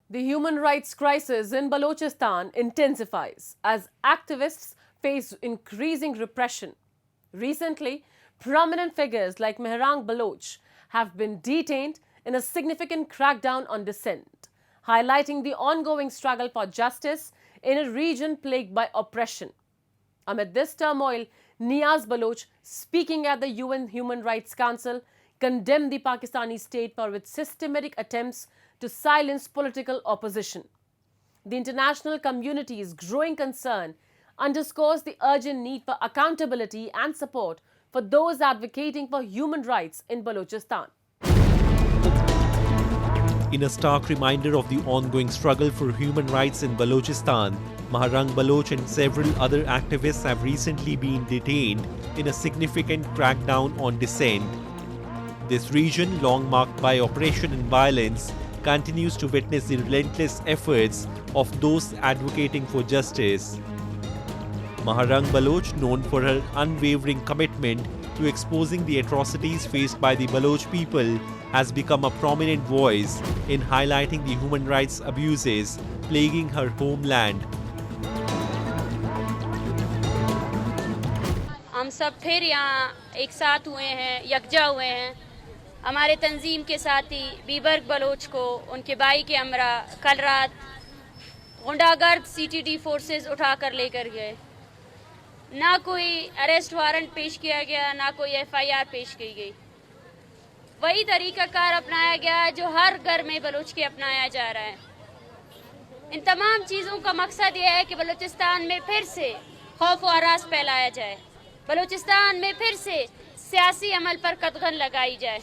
The human rights crisis in Balochistan intensifies as activists face increasing repression. Recently, prominent figures like Mahrang Baloch have been detained in a significant crackdown on dissent, highlighting the ongoing struggle for justice in a region plagued by oppression. Amid this turmoil, Niaz Baloch, speaking at the UN Human Rights Council, condemned the Pakistani state for its systematic attempts to silence political opposition. The international community's growing concern underscores the urgent need for accountability and support for those advocating for human rights in Balochistan. In a stark reminder of the ongoing struggle for human rights in Balochistan, Mahrang Baloch and several other activists have recently been detained in a significant crackdown on dissent. This region, long marked by oppression and violence, continues to witness the relentless efforts of those advocating for justice. Mahrang Baloch, known for her unwavering commitment to exposing the atrocities faced by the Baloch people, has become a prominent voice in highlighting the human rights abuses plaguing her homeland. हम सब फिर यहाँ एक साथ हुए हैं, यकजा हुए हैं। हमारे तंजीम के साथी बीबर्ग बलोच को उनके भाई के हमरा कल रात गुंडागर्द सीटीडी फोर्सेस उठाकर लेकर गए। ना कोई अरेस्ट वारंट पेश किया गया, ना कोई एफआईआर पेश की गई। वही तरीकाकार अपनाया गया जो हर घर में बलोच के अपनाया जा रहा है। इन तमाम चीज़ों का मकसद यह है कि बलूचिस्तान में फिर से खौफ व हरास फैलाया जाए, बलूचिस्तान में फिर से सियासी अमल पर कदगन लगाई जाए।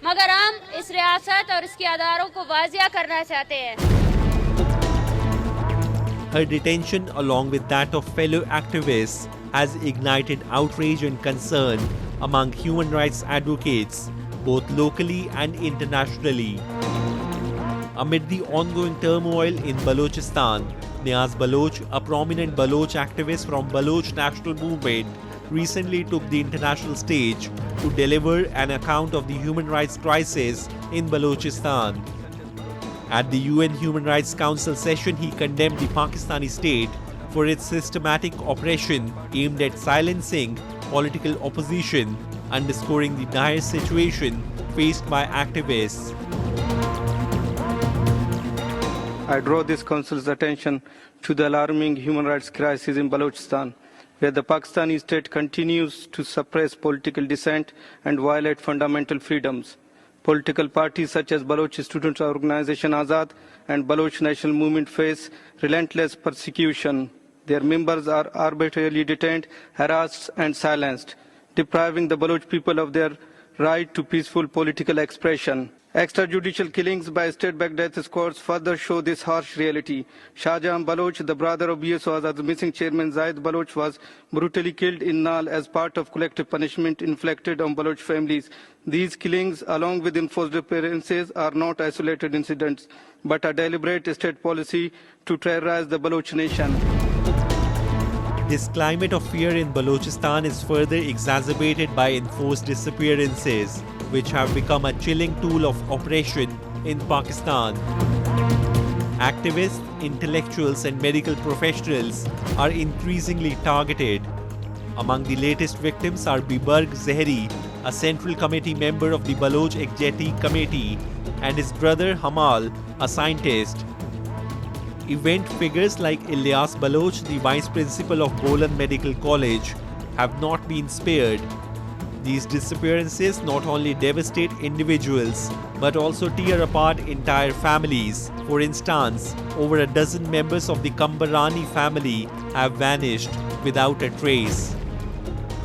मगर हम इस रियासत और इसके अदारों को वाजिया करना चाहते हैं। Her detention, along with that of fellow activists, has ignited outrage and concern among human rights advocates, both locally and internationally. Amid the ongoing turmoil in Balochistan, Niaz Baloch, a prominent Baloch activist from Baloch National Movement, recently took the international stage to deliver an account of the human rights crisis in Balochistan. At the UN Human Rights Council session, he condemned the Pakistani state for its systematic oppression aimed at silencing political opposition, underscoring the dire situation faced by activists. I draw this Council's attention to the alarming human rights crisis in Balochistan, where the Pakistani state continues to suppress political dissent and violate fundamental freedoms. Political parties such as Baloch Student Organization Azad and Baloch National Movement face relentless persecution. Their members are arbitrarily detained, harassed and silenced, depriving the Baloch people of their right to peaceful political expression. Extrajudicial killings by state-backed death squads further show this harsh reality. Shahjahan Baloch, the brother of BSO Azad's missing chairman Zaid Baloch, was brutally killed in Nal as part of collective punishment inflicted on Baloch families. These killings, along with enforced disappearances, are not isolated incidents, but a deliberate state policy to terrorize the Baloch nation. This climate of fear in Balochistan is further exacerbated by enforced disappearances, which have become a chilling tool of oppression in Pakistan. Activists, intellectuals and medical professionals are increasingly targeted. Among the latest victims are Bibarg Zehri, a Central Committee member of the Baloch Executive Committee, and his brother Hamal, a scientist. Event figures like Niaz Baloch, the Vice Principal of Bulletin Medical College, have not been spared. These disappearances not only devastate individuals but also tear apart entire families. For instance, over a dozen members of the Kambarani family have vanished without a trace.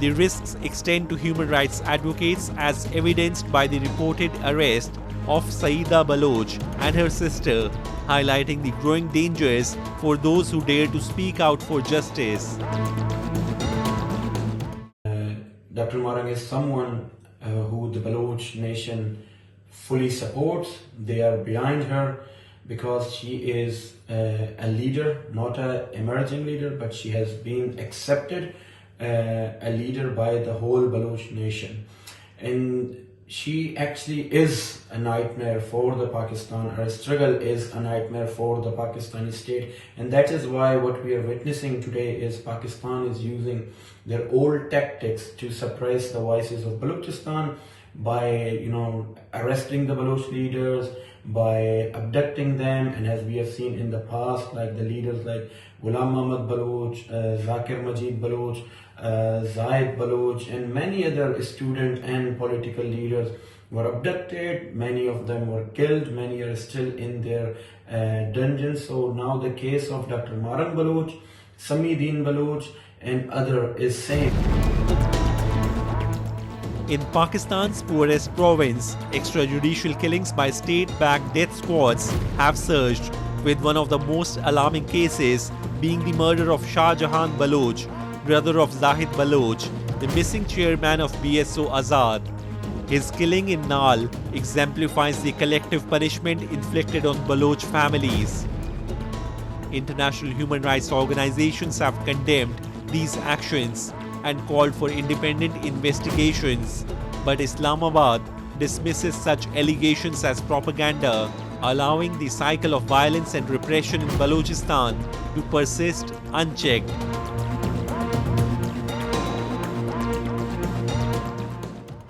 The risks extend to human rights advocates, as evidenced by the reported arrest of Saida Baloch and her sister, highlighting the growing dangers for those who dare to speak out for justice. Dr. Mahrang is someone who the Baloch nation fully supports. They are behind her because she is a leader, not an emerging leader, but she has been accepted a leader by the whole Baloch nation. And she actually is a nightmare for the Pakistan. Her struggle is a nightmare for the Pakistani state, and that is why what we are witnessing today is Pakistan is using their old tactics to suppress the voices of Balochistan by arresting the Baloch leaders, by abducting them, and as we have seen in the past, like the leaders like Ghulam Muhammad Baloch, Zakir Majid Baloch, Zaid Baloch, and many other student and political leaders were abducted. Many of them were killed. Many are still in their dungeons. So now the case of Dr. Mahrang Baloch, Samidin Baloch, and other is same. In Pakistan's poorest province, extrajudicial killings by state-backed death squads have surged, with one of the most alarming cases being the murder of Shah Jahan Baloch, brother of Zahid Baloch, the missing chairman of BSO Azad. His killing in Nal exemplifies the collective punishment inflicted on Baloch families. International human rights organizations have condemned these actions and called for independent investigations, but Islamabad dismisses such allegations as propaganda, allowing the cycle of violence and repression in Balochistan to persist unchecked.